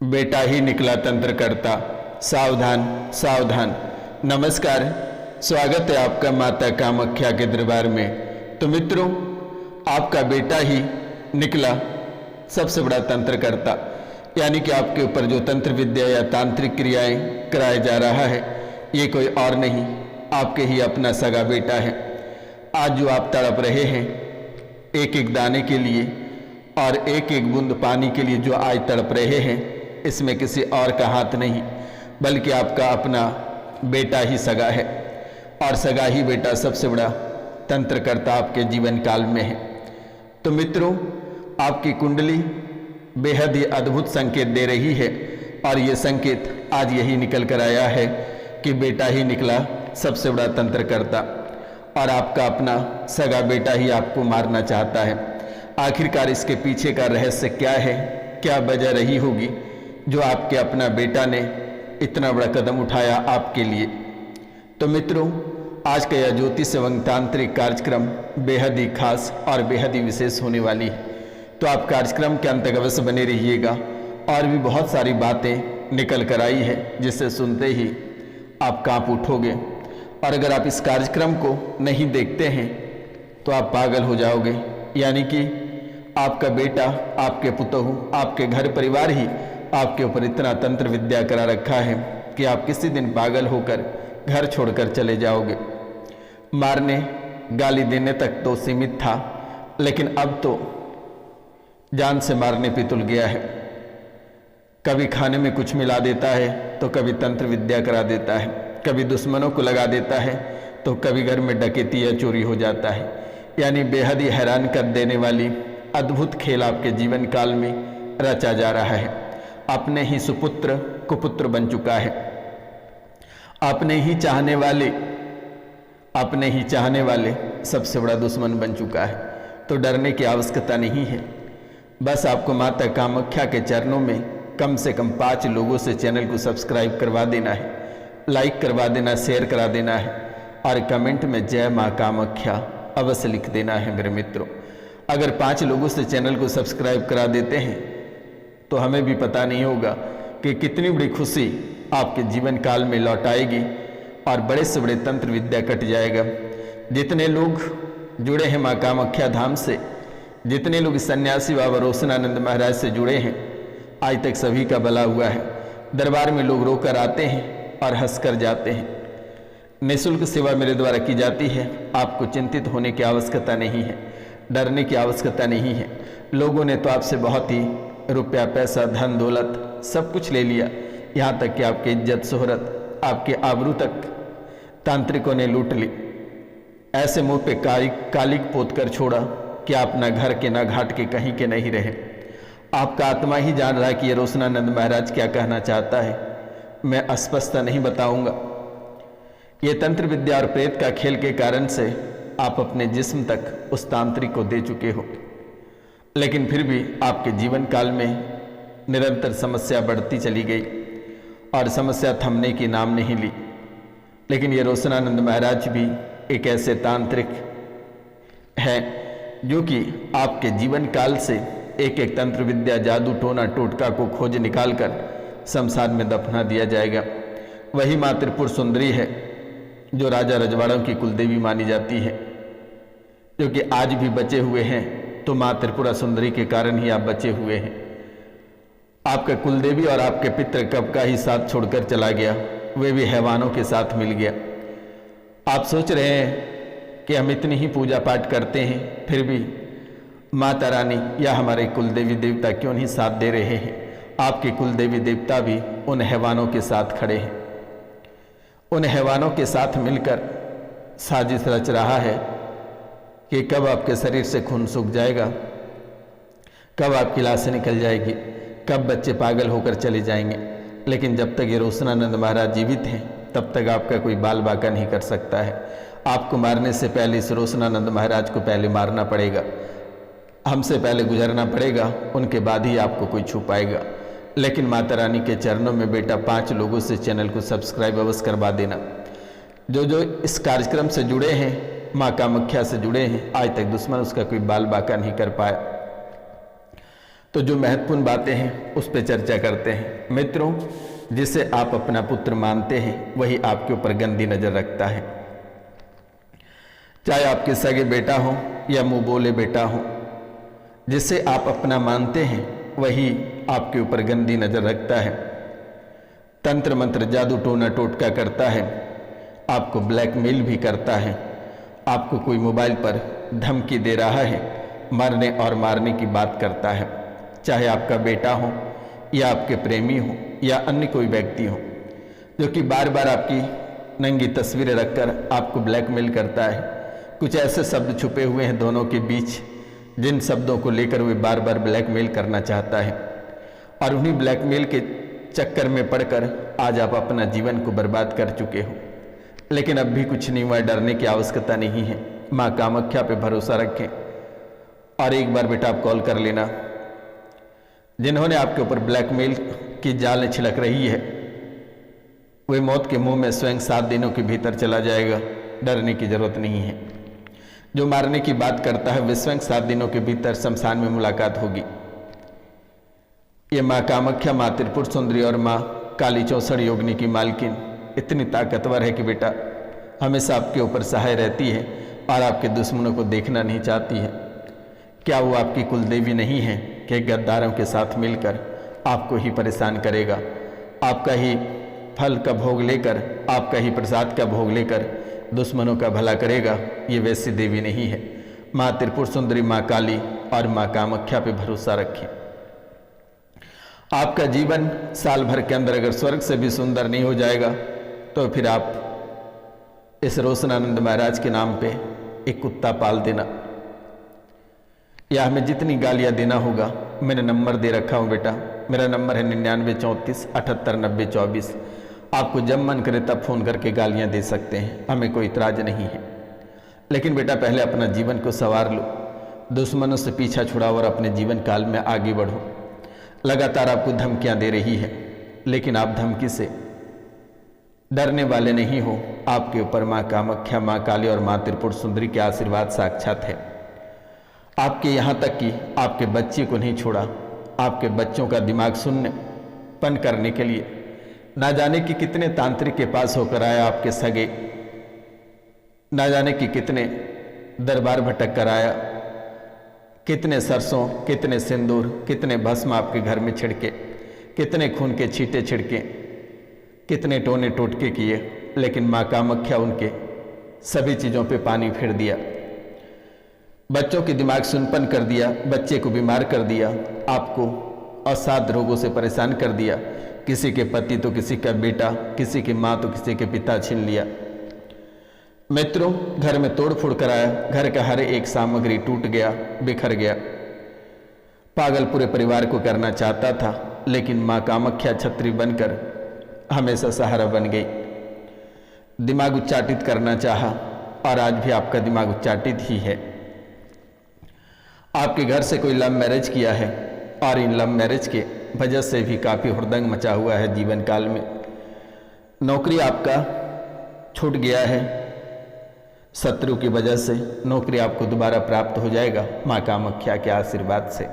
बेटा ही निकला तंत्रकर्ता, सावधान सावधान। नमस्कार, स्वागत है आपका माता कामाख्या के दरबार में। तो मित्रों, आपका बेटा ही निकला सबसे बड़ा तंत्रकर्ता, यानी कि आपके ऊपर जो तंत्र विद्या या तांत्रिक क्रियाएं कराया जा रहा है, ये कोई और नहीं, आपके ही अपना सगा बेटा है। आज जो आप तड़प रहे हैं एक एक दाने के लिए और एक एक बूंद पानी के लिए, जो आज तड़प रहे हैं, इसमें किसी और का हाथ नहीं, बल्कि आपका अपना बेटा ही सगा है। और सगा ही बेटा सबसे बड़ा तंत्रकर्ता आपके जीवन काल में है। तो मित्रों, आपकी कुंडली बेहद ही अद्भुत संकेत दे रही है, और ये संकेत आज यही निकल कर आया है कि बेटा ही निकला सबसे बड़ा तंत्रकर्ता, और आपका अपना सगा बेटा ही आपको मारना चाहता है। आखिरकार इसके पीछे का रहस्य क्या है, क्या वजह रही होगी जो आपके अपना बेटा ने इतना बड़ा कदम उठाया आपके लिए। तो मित्रों, आज का यह ज्योतिष एवं तांत्रिक कार्यक्रम बेहद ही खास और बेहद ही विशेष होने वाली है। तो आप कार्यक्रम के अंत तक अवश्य बने रहिएगा, और भी बहुत सारी बातें निकल कर आई है जिसे सुनते ही आप कांप उठोगे। और अगर आप इस कार्यक्रम को नहीं देखते हैं तो आप पागल हो जाओगे, यानी कि आपका बेटा, आपके पुतहु, आपके घर परिवार ही आपके ऊपर इतना तंत्र विद्या करा रखा है कि आप किसी दिन पागल होकर घर छोड़कर चले जाओगे। मारने गाली देने तक तो सीमित था, लेकिन अब तो जान से मारने पे तुल गया है। कभी खाने में कुछ मिला देता है तो कभी तंत्र विद्या करा देता है, कभी दुश्मनों को लगा देता है तो कभी घर में डकैती या चोरी हो जाता है। यानी बेहद ही हैरान कर देने वाली अद्भुत खेल आपके जीवन काल में रचा जा रहा है। अपने ही सुपुत्र कुपुत्र बन चुका है। अपने ही चाहने वाले सबसे बड़ा दुश्मन बन चुका है। तो डरने की आवश्यकता नहीं है। बस आपको माता कामाख्या के चरणों में कम से कम 5 लोगों से चैनल को सब्सक्राइब करवा देना है, लाइक करवा देना, शेयर करा देना है, और कमेंट में जय माँ कामाख्या अवश्य लिख देना है। मेरे मित्रों, अगर 5 लोगों से चैनल को सब्सक्राइब करा देते हैं तो हमें भी पता नहीं होगा कि कितनी बड़ी खुशी आपके जीवन काल में लौट आएगी, और बड़े से बड़े तंत्र विद्या कट जाएगा। जितने लोग जुड़े हैं माँ कामाख्या धाम से, जितने लोग सन्यासी बाबा रोशनानंद महाराज से जुड़े हैं, आज तक सभी का भला हुआ है। दरबार में लोग रोकर आते हैं और हंसकर जाते हैं। निःशुल्क सेवा मेरे द्वारा की जाती है। आपको चिंतित होने की आवश्यकता नहीं है, डरने की आवश्यकता नहीं है। लोगों ने तो आपसे बहुत ही रुपया, पैसा, धन दौलत सब कुछ ले लिया, यहाँ तक कि आपकी इज्जत शोहरत, आपके आबरू तक तांत्रिकों ने लूट ली। ऐसे मुंह पे कालिक पोत कर छोड़ा कि आप ना घर के ना घाट के कहीं के नहीं रहे। आपका आत्मा ही जान रहा है कि ये रोशनानंद महाराज क्या कहना चाहता है। मैं स्पष्टता नहीं बताऊंगा। ये तंत्र विद्या और प्रेत का खेल के कारण से आप अपने जिस्म तक उस तांत्रिक को दे चुके हो, लेकिन फिर भी आपके जीवन काल में निरंतर समस्या बढ़ती चली गई और समस्या थमने की नाम नहीं ली। लेकिन ये रोशनानंद महाराज भी एक ऐसे तांत्रिक हैं जो कि आपके जीवन काल से एक एक तंत्र विद्या, जादू, टोना टोटका को खोज निकाल कर शमशान में दफना दिया जाएगा। वही माँ त्रिपुर सुंदरी है जो राजा रजवाड़ों की कुलदेवी मानी जाती है, जो कि आज भी बचे हुए हैं। तो माँ त्रिपुरा सुंदरी के कारण ही आप बचे हुए हैं। आपका कुलदेवी और आपके पितृ कब का ही साथ छोड़कर चला गया, वे भी हैवानों के साथ मिल गया। आप सोच रहे हैं कि हम इतनी ही पूजा पाठ करते हैं, फिर भी माता रानी या हमारे कुलदेवी देवता क्यों नहीं साथ दे रहे हैं। आपके कुलदेवी देवता भी उन हैवानों के साथ खड़े हैं। उन हैवानों के साथ मिलकर साजिश रच रहा है कि कब आपके शरीर से खून सूख जाएगा, कब आपकी लाशें निकल जाएगी, कब बच्चे पागल होकर चले जाएंगे। लेकिन जब तक ये रोशनानंद महाराज जीवित हैं, तब तक आपका कोई बाल बाका नहीं कर सकता है। आपको मारने से पहले इस रोशनानंद महाराज को पहले मारना पड़ेगा, हमसे पहले गुजरना पड़ेगा, उनके बाद ही आपको कोई छू पाएगा। लेकिन माता रानी के चरणों में बेटा 5 लोगों से चैनल को सब्सक्राइब अवश्य करवा देना। जो इस कार्यक्रम से जुड़े हैं, माँ कामाख्या से जुड़े हैं, आज तक दुश्मन उसका कोई बाल बाका नहीं कर पाया। तो जो महत्वपूर्ण बातें हैं उस पर चर्चा करते हैं। मित्रों, जिसे आप अपना पुत्र मानते हैं वही आपके ऊपर गंदी नजर रखता है। चाहे आपके सगे बेटा हो या मुंह बोले बेटा हो, जिसे आप अपना मानते हैं वही आपके ऊपर गंदी नजर रखता है। तंत्र मंत्र जादू टोना टोटका करता है, आपको ब्लैकमेल भी करता है, आपको कोई मोबाइल पर धमकी दे रहा है, मरने और मारने की बात करता है। चाहे आपका बेटा हो या आपके प्रेमी हो या अन्य कोई व्यक्ति हो, जो कि बार बार आपकी नंगी तस्वीरें रखकर आपको ब्लैकमेल करता है। कुछ ऐसे शब्द छुपे हुए हैं दोनों के बीच, जिन शब्दों को लेकर वे बार बार ब्लैकमेल करना चाहता है, और उन्हीं ब्लैकमेल के चक्कर में पड़कर आज आप अपना जीवन को बर्बाद कर चुके हो। लेकिन अब भी कुछ नहीं हुआ, डरने की आवश्यकता नहीं है। माँ कामाख्या पे भरोसा रखें और एक बार बेटा आप कॉल कर लेना। जिन्होंने आपके ऊपर ब्लैकमेल की जाल छिड़क रही है, वे मौत के मुंह में स्वयं 7 दिनों के भीतर चला जाएगा। डरने की जरूरत नहीं है। जो मारने की बात करता है वे स्वयं 7 दिनों के भीतर शमशान में मुलाकात होगी। ये माँ कामाख्या, माँ त्रिपुर सुंदरी और माँ काली चौसठ योगिनी की मालकिन इतनी ताकतवर है कि बेटा हमेशा आपके ऊपर सहाय रहती है और आपके दुश्मनों को देखना नहीं चाहती है। क्या वो आपकी कुलदेवी नहीं है कि गद्दारों के साथ मिलकर आपको ही परेशान करेगा, आपका ही फल का भोग लेकर, आपका ही प्रसाद का भोग लेकर दुश्मनों का भला करेगा? ये वैसी देवी नहीं है। माँ त्रिपुर सुंदरी, माँ काली और माँ कामाख्या पे भरोसा रखें। आपका जीवन साल भर के अंदर अगर स्वर्ग से भी सुंदर नहीं हो जाएगा तो फिर आप इस रोशनानंद महाराज के नाम पे एक कुत्ता पाल देना, या हमें जितनी गालियां देना होगा। मैंने नंबर दे रखा हूं बेटा, मेरा नंबर है 9934789024। आपको जब मन करे तब फोन करके गालियां दे सकते हैं, हमें कोई इतराज नहीं है। लेकिन बेटा पहले अपना जीवन को संवार लो, दुश्मनों से पीछा छुड़ाओ और अपने जीवन काल में आगे बढ़ो। लगातार आपको धमकियां दे रही है, लेकिन आप धमकी से डरने वाले नहीं हो। आपके ऊपर माँ कामाख्या, माँ काली और माँ त्रिपुर सुंदरी के आशीर्वाद साक्षात है। आपके यहाँ तक कि आपके बच्चे को नहीं छोड़ा। आपके बच्चों का दिमाग शून्यपन करने के लिए ना जाने कि कितने तांत्रिक के पास होकर आया आपके सगे, ना जाने कि कितने दरबार भटक कर आया, कितने सरसों, कितने सिंदूर, कितने भस्म आपके घर में छिड़के, कितने खून के छींटे छिड़के, कितने टोने टोटके किए, लेकिन माँ कामाख्या उनके सभी चीज़ों पे पानी फेर दिया। बच्चों के दिमाग सुनपन कर दिया, बच्चे को बीमार कर दिया, आपको असाध्य रोगों से परेशान कर दिया। किसी के पति तो किसी का बेटा, किसी की माँ तो किसी के पिता छीन लिया। मित्रों, घर में तोड़ फोड़ कराया, घर का हर एक सामग्री टूट गया, बिखर गया। पागल पूरे परिवार को करना चाहता था, लेकिन माँ कामाख्या छत्री बनकर हमेशा सहारा बन गई। दिमाग उच्चाटित करना चाहा और आज भी आपका दिमाग उच्चाटित ही है। आपके घर से कोई लव मैरिज किया है और इन लव मैरिज के वजह से भी काफ़ी हुड़दंग मचा हुआ है जीवन काल में। नौकरी आपका छूट गया है, शत्रु की वजह से नौकरी आपको दोबारा प्राप्त हो जाएगा माँ कामाख्या के आशीर्वाद से।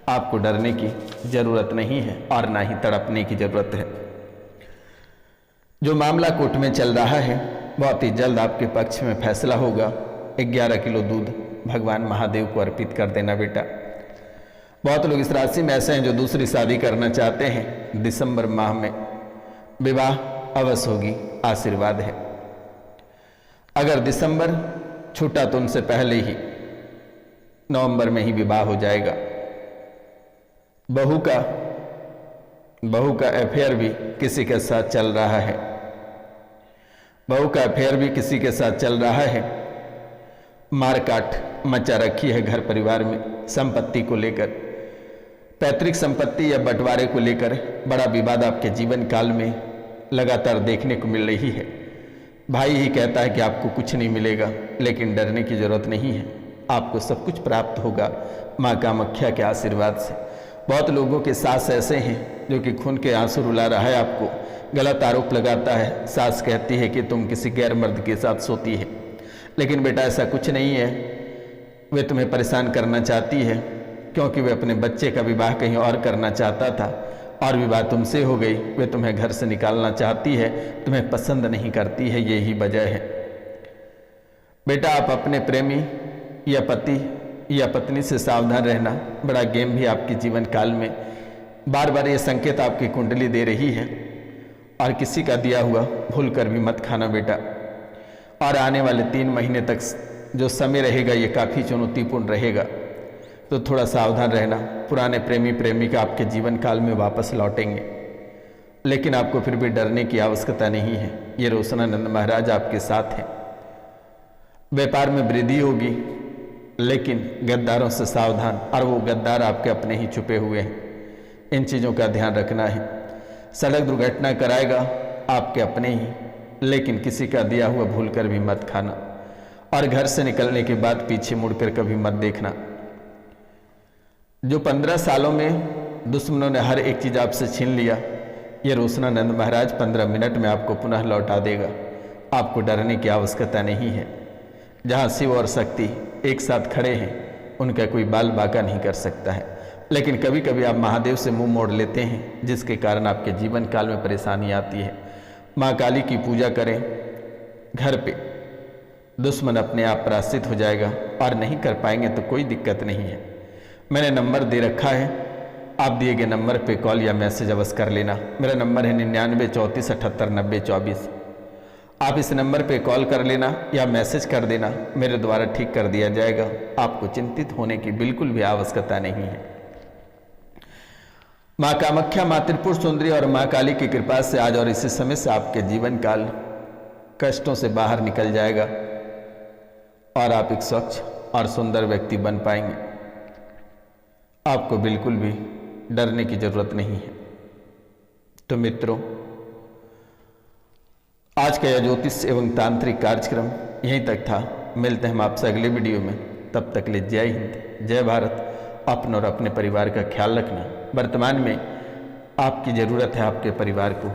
आपको डरने की जरूरत नहीं है और ना ही तड़पने की जरूरत है। जो मामला कोर्ट में चल रहा है बहुत ही जल्द आपके पक्ष में फैसला होगा। 11 किलो दूध भगवान महादेव को अर्पित कर देना बेटा। बहुत लोग इस राशि में ऐसे हैं जो दूसरी शादी करना चाहते हैं। दिसंबर माह में विवाह अवश्य होगी, आशीर्वाद है। अगर दिसंबर छूटा तो उनसे पहले ही नवंबर में ही विवाह हो जाएगा। बहू का अफेयर भी किसी के साथ चल रहा है, बहू का अफेयर भी किसी के साथ चल रहा है। मारकाट मचा रखी है घर परिवार में, संपत्ति को लेकर, पैतृक संपत्ति या बंटवारे को लेकर बड़ा विवाद आपके जीवन काल में लगातार देखने को मिल रही है। भाई ही कहता है कि आपको कुछ नहीं मिलेगा, लेकिन डरने की जरूरत नहीं है, आपको सब कुछ प्राप्त होगा माँ कामाख्या के आशीर्वाद से। बहुत लोगों के सास ऐसे हैं जो कि खून के आंसू रुला रहा है, आपको गलत आरोप लगाता है। सास कहती है कि तुम किसी गैर मर्द के साथ सोती है, लेकिन बेटा ऐसा कुछ नहीं है। वे तुम्हें परेशान करना चाहती है, क्योंकि वे अपने बच्चे का विवाह कहीं और करना चाहता था और विवाह तुमसे हो गई। वे तुम्हें घर से निकालना चाहती है, तुम्हें पसंद नहीं करती है, यही वजह है। बेटा, आप अपने प्रेमी या पति या पत्नी से सावधान रहना। बड़ा गेम भी आपके जीवन काल में बार बार ये संकेत आपकी कुंडली दे रही है, और किसी का दिया हुआ भूल कर भी मत खाना बेटा। और आने वाले 3 महीने तक जो समय रहेगा ये काफ़ी चुनौतीपूर्ण रहेगा, तो थोड़ा सावधान रहना। पुराने प्रेमी प्रेमिका आपके जीवन काल में वापस लौटेंगे, लेकिन आपको फिर भी डरने की आवश्यकता नहीं है। ये रोशनानंद महाराज आपके साथ हैं। व्यापार में वृद्धि होगी, लेकिन गद्दारों से सावधान, और वो गद्दार आपके अपने ही छुपे हुए हैं। इन चीज़ों का ध्यान रखना है। सड़क दुर्घटना कराएगा आपके अपने ही, लेकिन किसी का दिया हुआ भूल कर भी मत खाना। और घर से निकलने के बाद पीछे मुड़कर कभी मत देखना। जो 15 सालों में दुश्मनों ने हर एक चीज़ आपसे छीन लिया, ये रोशनानंद महाराज 15 मिनट में आपको पुनः लौटा देगा। आपको डरने की आवश्यकता नहीं है। जहाँ शिव और शक्ति एक साथ खड़े हैं, उनका कोई बाल बाका नहीं कर सकता है। लेकिन कभी कभी आप महादेव से मुंह मोड़ लेते हैं, जिसके कारण आपके जीवन काल में परेशानी आती है। माँ काली की पूजा करें घर पे, दुश्मन अपने आप पराजित हो जाएगा, और नहीं कर पाएंगे तो कोई दिक्कत नहीं है। मैंने नंबर दे रखा है, आप दिए गए नंबर पे कॉल या मैसेज अवश्य कर लेना। मेरा नंबर है 99 34 78 90 24। आप इस नंबर पे कॉल कर लेना या मैसेज कर देना, मेरे द्वारा ठीक कर दिया जाएगा। आपको चिंतित होने की बिल्कुल भी आवश्यकता नहीं है। माँ कामाख्या, माँ त्रिपुर सुंदरी और माँ काली की कृपा से आज और इसी समय से आपके जीवन काल कष्टों से बाहर निकल जाएगा, और आप एक स्वच्छ और सुंदर व्यक्ति बन पाएंगे। आपको बिल्कुल भी डरने की जरूरत नहीं है। तो मित्रों, आज का यह ज्योतिष एवं तांत्रिक कार्यक्रम यहीं तक था। मिलते हैं हम आपसे अगले वीडियो में। तब तक ले जय हिंद, जय भारत। अपने और अपने परिवार का ख्याल रखना। वर्तमान में आपकी ज़रूरत है आपके परिवार को।